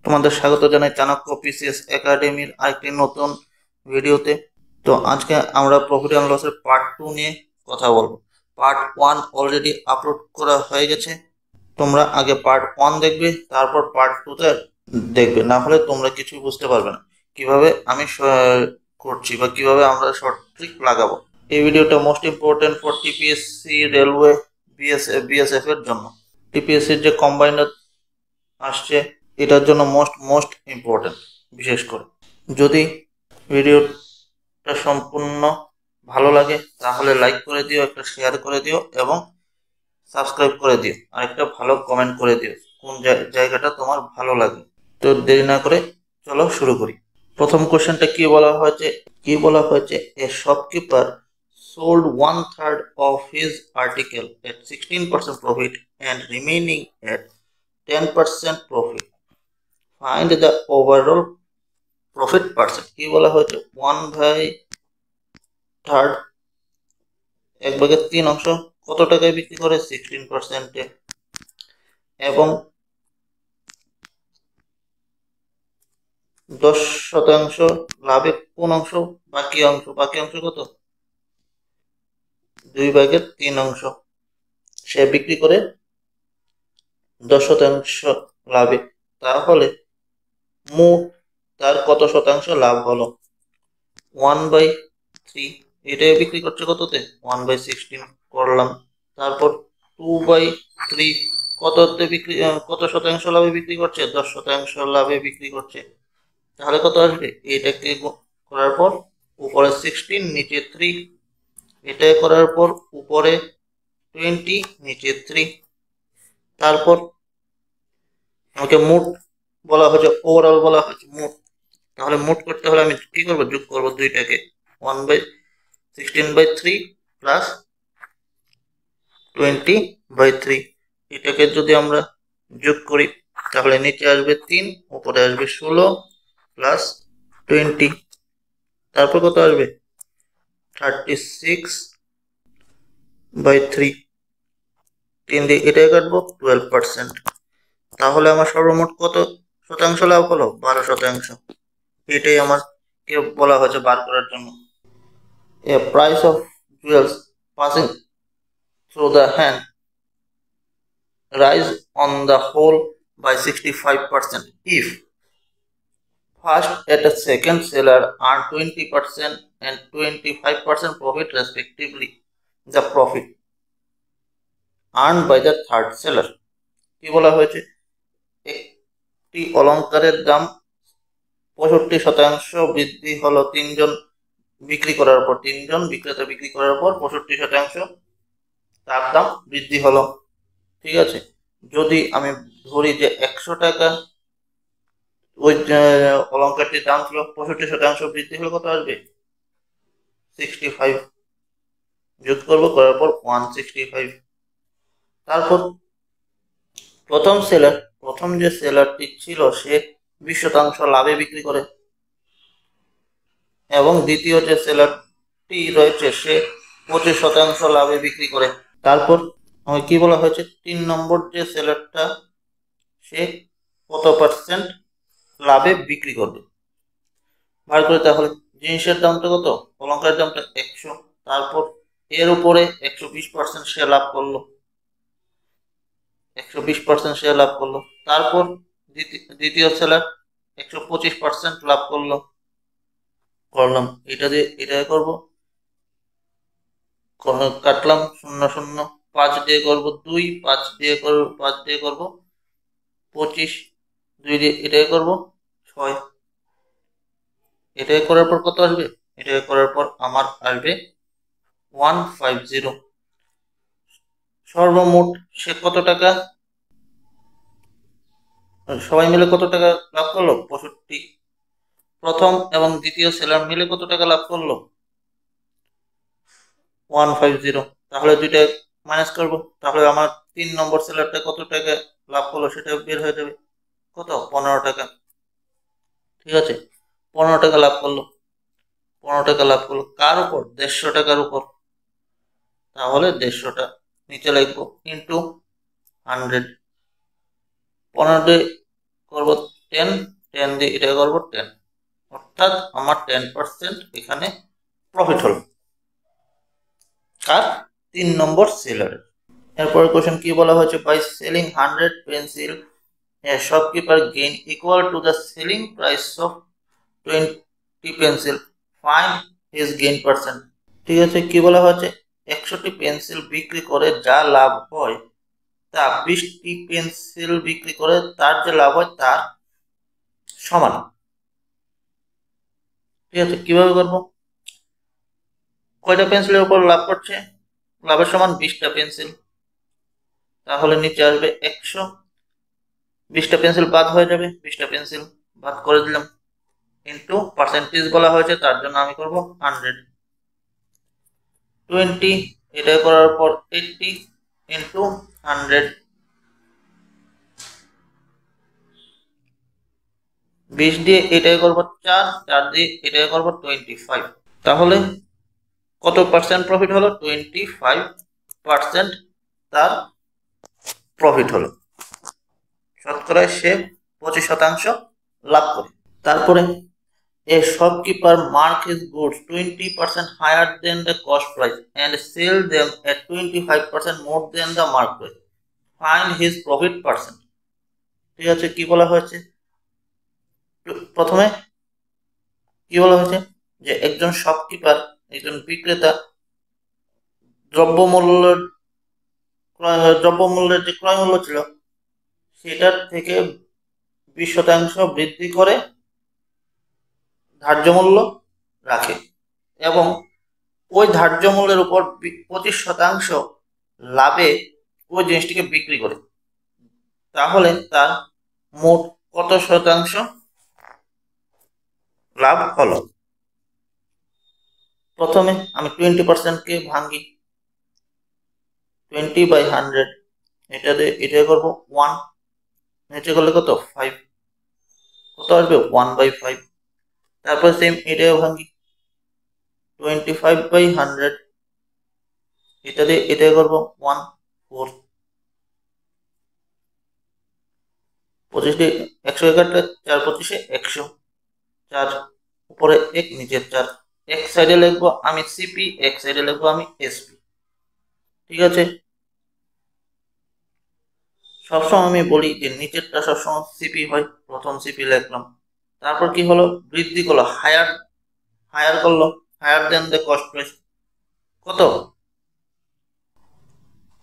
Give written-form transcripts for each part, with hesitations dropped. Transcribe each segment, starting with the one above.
তোমাদের স্বাগত জানাই চাণক্য পিসিএস একাডেমির আরেকটি নতুন ভিডিওতে। তো আজকে আমরা প্রফিট অ্যান্ড লসের পার্ট 2 নিয়ে কথা বলবো। পার্ট 1 অলরেডি আপলোড করা হয়ে গেছে, তোমরা আগে পার্ট 1 দেখবে, তারপর পার্ট 2তে দেখবে, না হলে তোমরা কিছুই বুঝতে পারবে না কিভাবে আমি করছি বা কিভাবে আমরা শর্ট ট্রিক লাগাবো। এই ভিডিওটা most important for TPSC, railway, BSF এর জন্য। টিপিএসসির যে কম্বাইনার আসছে এটার জন্য মোস্ট ইম্পর্টেন্ট। বিশেষ করে যদি ভিডিওটা সম্পূর্ণ ভালো লাগে তাহলে লাইক করে দিও, একটা শেয়ার করে দিও এবং সাবস্ক্রাইব করে দিও, আর একটা ভালো কমেন্ট করে দিও কোন জায়গাটা তোমার ভালো লাগে। তো দেরি না করে চলো শুরু করি। প্রথম কোশ্চেনটা কি বলা হয়েছে এ shopkeeper sold 1/3 of his article at 16% profit and remaining at 10% profit. Find the overall profit percent. কি বলা হয়েছে 1/3, 1/3 অংশ কত টাকায় বিক্রি করে 16%-এ, এবং 10% লাভে কোন অংশ, বাকি অংশ কত 2/3 অংশ সে বিক্রি করে 10% লাভে। তাহলে মোট তার কত শতাংশ লাভ হলো 1/3, এটাই বিক্রি করছে কততে 1/16 করলাম। তারপর 2/3 কত শতাংশ লাভে বিক্রি করছে 10% লাভে বিক্রি করছে, তাহলে কত আসবে এটাকে করার পর উপরে 16 নিচে 3, এটা করার পর উপরে 20 নিচে 3, তারপর আমাকে মোট বলা হয়েছে, ওভারঅল বলা হয়েছে মোট। তাহলে মোট করতে হলে আমি কি করবো, যোগ করবো দুইটাকে, 1/16/3 প্লাস 20/3। এটাকে যদি আমরা যোগ করি তাহলে নিচে আসবে 3, উপরে আসবে 16 প্লাস 20, তারপর কত আসবে 36/3। 3 দিয়ে এটাই কাটবো 12%। তাহলে আমার সর্বমোট কত শতাংশ লাভ হলো 12%। এটাই আমার কে বলা হয়েছে বার করার জন্য। A price of jewels passing through the hand rise on the whole by 65% if first and the second seller earn 20% and 25% profit respectively. The profit earned by the third seller. কি বলা হয়েছে, একটি অলংকারের দাম 65% বৃদ্ধি হলো তিনজন বিক্রেতা বিক্রি করার পর 65% তার দাম বৃদ্ধি হলো। ঠিক আছে, যদি আমি ধরি যে 100 টাকা ওই অলংকারটির দাম ছিল, 65% বৃদ্ধি হলে কত আসবে 65, যোগ করবো, করার পর 165। তারপর প্রথম যে সেলারটি ছিল সে 20% লাভে বিক্রি করে, এবং দ্বিতীয় যে সেলারটি রয়েছে সে 25% লাভে বিক্রি করে। তারপর কি বলা হয়েছে 3 নম্বর যে সেলারটা সে কত পার্সেন্ট লাভে বিক্রি করবে বার করে। তাহলে জিনিসের দামটা কত, অলংকারের দামটা 100, তারপর এর উপরে 120% সে লাভ করলো, 120% সে লাভ করলো। তারপর দ্বিতীয় সেলার 125% লাভ করলাম। এটা দিয়ে এটা করবো, কাটলাম 0 0, 5 দিয়ে করবো 2, 5 দিয়ে করবো 25, 2 দিয়ে এটাই করবো 6। এটাই করার পর কত আসবে, এটাই করার পর আমার আসবে 150। সর্বমোট সে কত টাকা, সবাই মিলে কত টাকা লাভ করলো 65। প্রথম এবং দ্বিতীয় সেলার মিলে কত টাকা লাভ করলো 150। তাহলে দুইটা মাইনাস করবো, তাহলে আমার 3 নম্বর সেলারটা কত টাকা লাভ করলো সেটা বের হয়ে যাবে, কত 15 টাকা। ঠিক আছে, 15 টাকা লাভ করলো, 15 টাকা লাভ করলো কার উপর 150 টাকার উপর। তাহলে 150টা নিচে লিখবো ইন্টু 100, 15 দিয়ে করবো 10 10 দিয়ে এটা করবো 10, অর্থাৎ আমার 10% এখানে প্রফিট হলো কার 3 নম্বর সেলারের। এরপরে কোশ্চেন কি বলা হয়েছে, by selling 100 pencil shopkeeper gain equal to the selling price of 20 pencil, find his gain percent. ঠিক আছে, কি বলা হয়েছে, 100টি পেন্সিল বিক্রি করে যা লাভ হয় তা 20টি পেন্সিল বিক্রি করে তার যে লাভ হয় তার সমান। ঠিক আছে, কিভাবে করবো, কয়টা পেন্সিলের উপর লাভ করছে, লাভের সমান 20টা পেন্সিল, তাহলে নিচে আসবে 100, 20টা পেন্সিল বাদ হয়ে যাবে, 20টা পেন্সিল বাদ করে দিলাম, ইন্টু পার্সেন্টেজ বলা হয়েছে তার জন্য আমি করব 100, 20 এটা করার পর 80 ইন্টু 100, 20 দিয়ে এটাই করবো 4, 4 দিয়ে এটাই করবো 25, তাহলে কত পার্সেন্ট প্রফিট হলো, 25% তার প্রফিট হলো, শতকরায় সে 25% লাভ করে। তারপরে a shopkeeper mark his goods 20% higher than the cost price and sell them at 25% more than the market price, find his profit percent। ঠিক আছে, কি বলা হয়েছে, প্রথমে কি বলা হয়েছে যে একজন শপকিপার, একজন বিক্রেতা দ্রব্যমূল্যের যে ক্রয় মূল্য ছিল সেটার থেকে 20% বৃদ্ধি করে ধার্য মূল্য রাখে এবং ওই ধার্য মূল্যের উপর 25% লাভে ওই জিনিসটিকে বিক্রি করে, তাহলে তার মোট কত শতাংশ লাভ হলো। প্রথমে আমি 20%কে ভাঙি, 20/100, এটা করবো 1, নিচে করলে কত 5, কত আসবে 1/5, তারপর সেম এটাও ভাঙি, 25/100, এটা দিয়ে এটা করবো 1, 4, 25 দিয়ে 100 কাটলে 4 25 100, 4 উপরে 1 নিচে 4, এক সাইডে লিখবো আমি সিপি, এক সাইডে লিখবো আমি এসপি। ঠিক আছে, সবসময় আমি বলি যে নিচেরটা সবসময় সিপি হয়, প্রথম সিপি লিখলাম, তারপর কি হলো, বৃদ্ধি করলো, হায়ার করলো, higher than the cost price, কত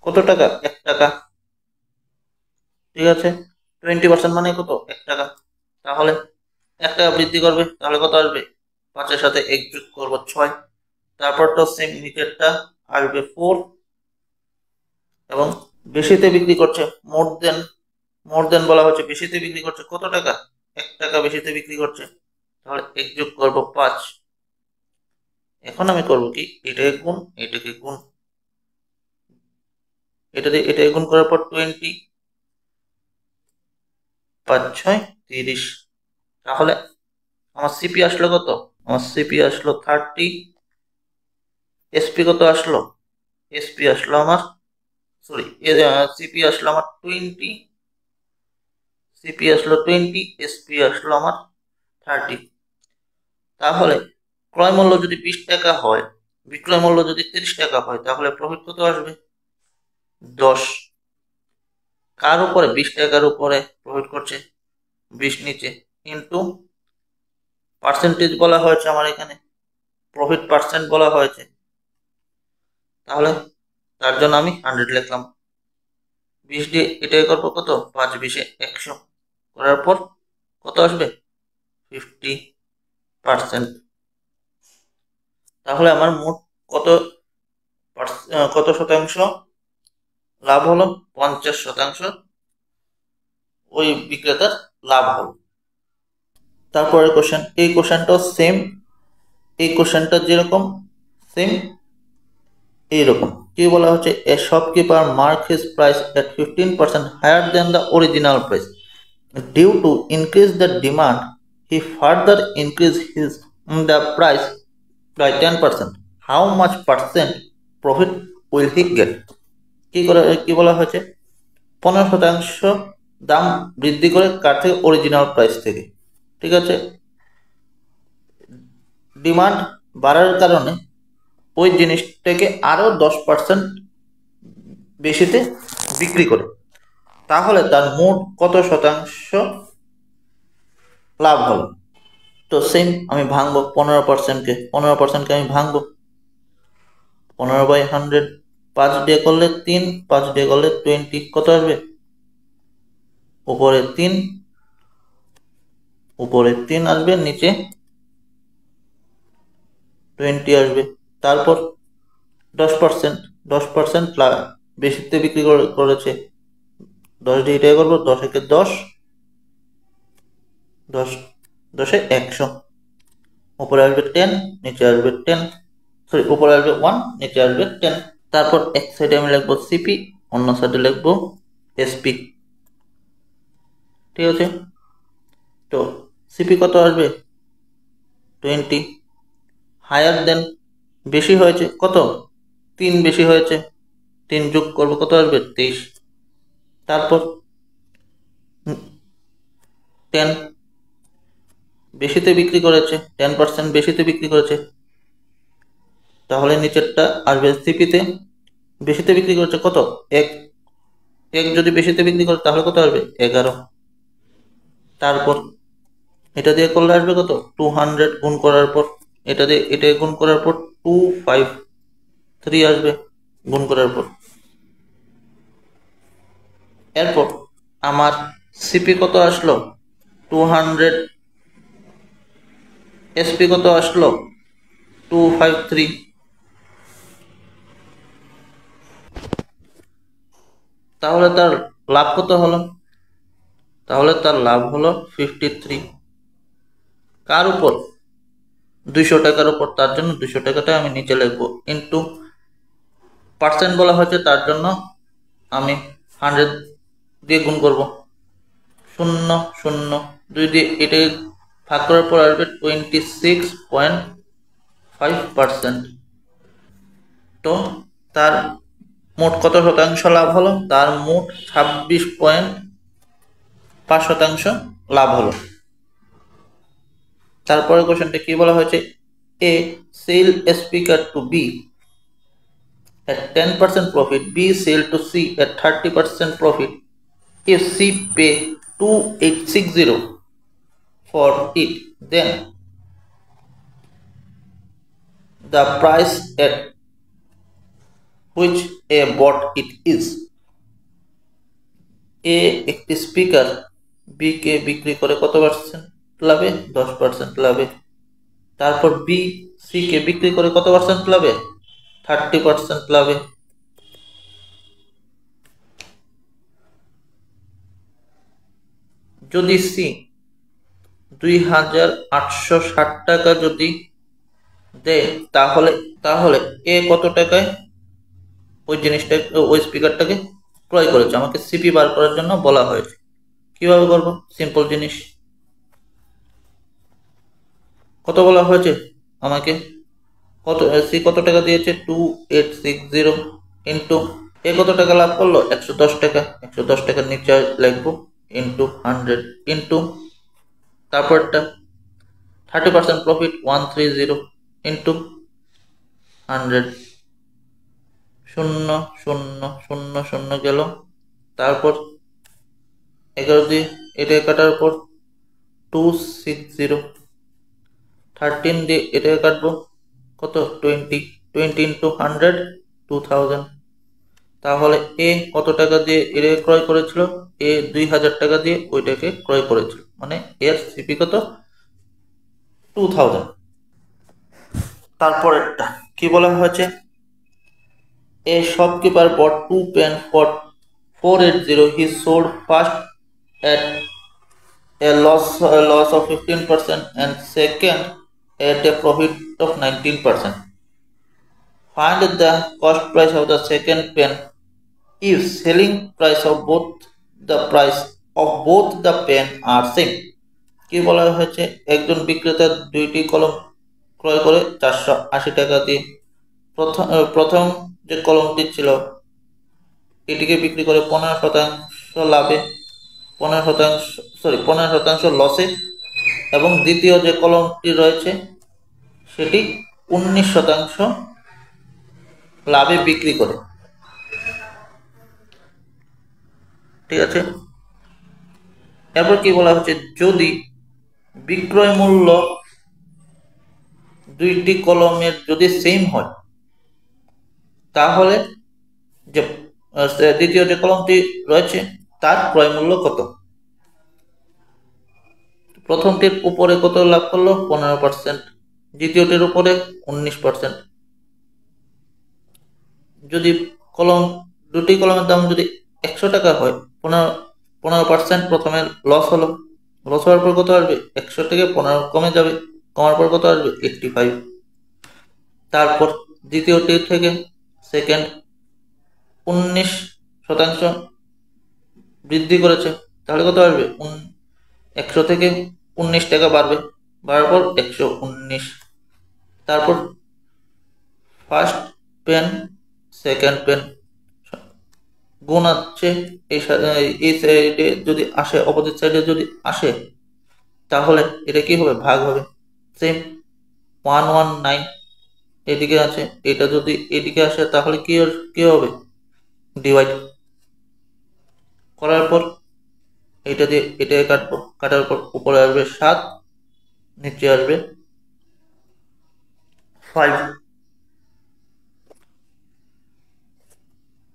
কত টাকা, 1 টাকা। ঠিক আছে, 20% মানে কত, 1 টাকা, তাহলে 1 টাকা বৃদ্ধি করবে, তাহলে কত আসবে, 5-এর সাথে 1 যোগ করবো 6, তারপর তো সেম নিচেরটা আসবে 4 এবং বেশিতে বিক্রি করছে, মোর দেন বলা হচ্ছে, বেশিতে বিক্রি করছে কত টাকা, 1 টাকা বেশিতে বিক্রি করছে, তাহলে 1 যোগ করবো 5। এখন আমি করব কি, এটাকে গুণ, এটাকে গুণ, এটা দিয়ে এটাকে গুণ করার পর 20, 5 6 30, তাহলে আমার সিপি আসলো কত, আমার সিপি আসলো 30, এসপি কত আসলো, এসপি আসলো আমার সিপি আসলো আমার 20, সিপি আসলো 20, এসপি আসলো আমার 30। তাহলে ক্রয় মূল্য যদি 20 টাকা হয়, বিক্রয় মূল্য যদি 30 টাকা হয়, তাহলে প্রফিট কত আসবে, 10। কার উপরে, 20 টাকার উপরে প্রফিট করছে, 20 নিচে, ইন্টু পার্সেন্টেজ বলা হয়েছে আমার এখানে, প্রফিট পার্সেন্ট বলা হয়েছে, তাহলে তার জন্য আমি 100 লিখলাম, 20 দিয়ে এটাই করবো কত, 5 20 100 করার পর কত আসবে, 50%। তাহলে আমার মোট কত শতাংশ লাভ হলো, 50% ওই বিক্রেতার লাভ হলো। তারপরে কোশ্চেন, এই কোশ্চেনটাও সেম, এই কোশ্চেনটা যেরকম সেম এইরকম, কি বলা হচ্ছে, a shopkeeper mark his price at 15% higher than the original price, due to increase the demand he further increase his the price by 10%, how much percent profit will he get. কি বলা হয়েছে, 15% দাম বৃদ্ধি করে কার থেকে? অরিজিনাল প্রাইস থেকে। ঠিক আছে, ডিমান্ড বাড়ার কারণে ওই জিনিসটাকে আরো 10% বেশিতে বিক্রি করে, তাহলে তার মোট কত শতাংশ লাভ হলো? তো সেম আমি ভাঙবো 15%কে, 15%কে আমি ভাঙবো 15/100, 5 দিয়ে করলে 3, 5 দিয়ে করলে 20, কত আসবে? উপরে 3, উপরে 3 আসবে, নিচে 20 আসবে। তারপর 10%, 10% বেশিতে বিক্রি করেছে, 10 দিয়ে এটা করবো, 10 একে 10, 10, 10 এ 100, উপরে আসবে 10, নিচে আসবে 10, সরি উপরে আসবে 1, নিচে আসবে 10। তারপর এক সাইডে আমি লিখবো সিপি, অন্য সাইডে লিখবো এসপি। ঠিক আছে, তো সিপি কত আসবে? 20, হায়ার দেন, বেশি হয়েছে কত? 3 বেশি হয়েছে, 3 যোগ করবো, কত আসবে? 23। তারপর 10, বেশিতে বিক্রি করেছে, 10% বেশিতে বিক্রি করেছে, তাহলে নিচেরটা আসবে সিপিতে। বেশিতে বিক্রি করেছে কত? 1, 1 যদি বেশিতে বিক্রি করে তাহলে কত আসবে? 11। তারপর এটা দিয়ে করলে আসবে কত? 200 গুণ করার পর, এটা দিয়ে এটা গুণ করার পর 253 আসবে গুণ করার পর। এরপর আমার সিপি কত আসলো? 200, এসপি কত আসলো? 253। তাহলে তার লাভ কত হলো? তাহলে তার লাভ হলো 53। কার উপর? 200 টাকার উপর। তার জন্য 200 টাকাটা আমি নিচে লিখবো, ইন্টু পার্সেন্ট বলা হয়েছে তার জন্য আমি 100 দিয়ে গুণ করব, 0.02 দিয়ে এটাকে ভাগ করার পর আসবে 26.5%। তো তার মোট কত শতাংশ লাভ হলো? তার মোট 26.5% লাভ হলো। তারপরে কোশ্চেনটা কি বলা হয়েছে? A sell speaker to be at 10% profit, B sell to C at 30% profit. If C pay 2860 for it, then the price at which A bought it is. A একটি স্পিকার B কে বিক্রি করে কত পার্সেন্ট লাভে? 10% লাভে। তারপর B C কে বিক্রি করে কত পার্সেন্ট লাভে? 30% লাভে। যদি C 2860 টাকা যদি দেয়, তাহলে তাহলে এ কত টাকায় ওই জিনিসটা, ওই স্পিকারটাকে ক্রয় করেছে? আমাকে সিপি বার করার জন্য বলা হয়েছে। কিভাবে করব? সিম্পল জিনিস, কত বলা হয়েছে আমাকে? কত সি কত টাকা দিয়েছে? 2860 ইন্টু এ কত টাকা লাভ করলো? 110 টাকা। 110 টাকার নিচে লিখবো ইন্টু 100 ইন্টু তারপরটা 30% প্রফিট 130 ইন্টু 100, 0 0 0 0 গেল। তারপর 11 দিয়ে এটা কাটার পর 260, 13 দিয়ে এটা কাটবো কত? 20 ইন্টু 100, 2000। তাহলে এ কত টাকা দিয়ে এটা ক্রয় করেছিল? এ 2000 টাকা দিয়ে ওইটাকে ক্রয় করেছিল, মানে এর সিপি কত? 2000। তারপরেরটা কি বলা হয়েছে? A shopkeeper bought 2 pens for 480. He sold first at a loss of 15% and second at a profit of 19%. Find the cost price of the second pen if selling price of both the pen are same. কি বলা হয়েছে? একজন বিক্রেতা দুইটি কলম ক্রয় করে 480 টাকা দিয়ে। প্রথম যে কলমটি ছিল এটিকে বিক্রি করে 15% লাভে। 15% লসে, এবং দ্বিতীয় যে কলমটি রয়েছে সেটি 19% লাভে বিক্রি করে। ঠিক আছে, এরপর কি বলা হচ্ছে, যদি বিক্রয় মূল্য দুইটি কলমের যদি সেম হয়, তাহলে যে দ্বিতীয় যে কলমটি রয়েছে তার ক্রয় মূল্য কত। প্রথমটির উপরে কত লাভ করলো, 15%, দ্বিতীয়টির উপরে 19%। যদি দুটি কলমের দাম যদি 100 টাকা হয়, 15% প্রথমে লস হলো, লস হওয়ার পর কত আসবে, 100 থেকে 15 কমে যাবে, কমার পর কত আসবে, 85। তারপর দ্বিতীয়টি থেকে সেকেন্ড 19% বৃদ্ধি করেছে, তাহলে কত আসবে, 100 থেকে 19 টাকা বাড়বে, বাড়ার পর 119। তারপর ফার্স্ট পেন সেকেন্ড পেন গুণ আছে, এই সাইডে যদি আসে, অপোজিট সাইডে যদি আসে, তাহলে এটা কি হবে, ভাগ হবে। সেম 119 এদিকে আছে, এটা যদি এদিকে আসে তাহলে কি হবে, ডিভাইড করার পর এটা দিয়ে এটাকে কাটবো, কাটার পর উপরে আসবে 7, নিচে আসবে 5।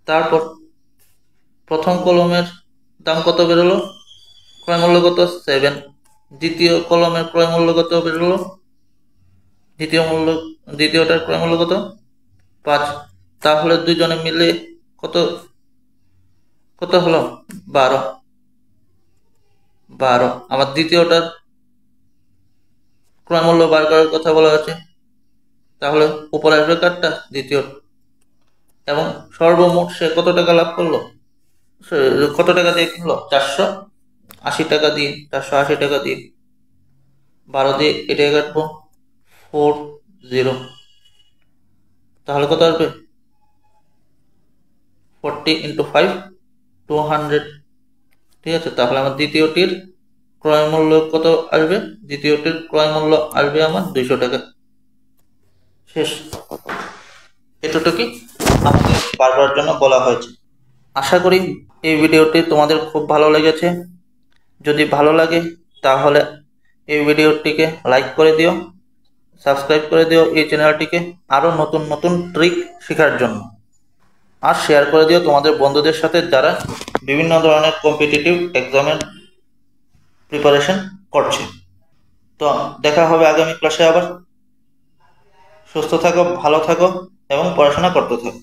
তারপর প্রথম কলমের দাম কত বেরোলো, ক্রয় মূল্য কত, 7। দ্বিতীয় কলমের ক্রয় মূল্য কত বেরোলো, দ্বিতীয়টার ক্রয় মূল্য কত, 5। তাহলে দুইজনে মিলে কত কত হলো, 12। আবার দ্বিতীয়টার ক্রয় মূল্য বার করার কথা বলা হচ্ছে, তাহলে উপরে আসবে কারটা, দ্বিতীয়। এবং সর্বমোট সে কত টাকা লাভ করলো, কত টাকা দিয়ে কিনলো, 480 টাকা দিয়ে, 480 টাকা দিয়ে 12 দিয়ে এটাকে কাটবো, 40। তাহলে কত আসবে, 40 × 5, 200। ঠিক আছে, তাহলে আমার দ্বিতীয়টির ক্রয় মূল্য কত আসবে, দ্বিতীয়টির ক্রয় মূল্য আসবে আমার 200 টাকা। শেষ, এতটুকুই আমাকে বারবার জন্য বলা হয়েছে। আশা করি এই ভিডিওটি তোমাদের খুব ভালো লেগেছে। যদি ভালো লাগে তাহলে এই ভিডিওটিকে লাইক করে দিও, সাবস্ক্রাইব করে দিও এই চ্যানেলটিকে আরো নতুন নতুন ট্রিক শেখার জন্য, আর শেয়ার করে দিও তোমাদের বন্ধুদের সাথে যারা বিভিন্ন ধরনের কম্পিটিটিভ এক্সামের প্রিপারেশন করছে। তো দেখা হবে আগামী ক্লাসে আবার। সুস্থ থাকো, ভালো থাকো এবং পড়াশোনা করতে থাকো।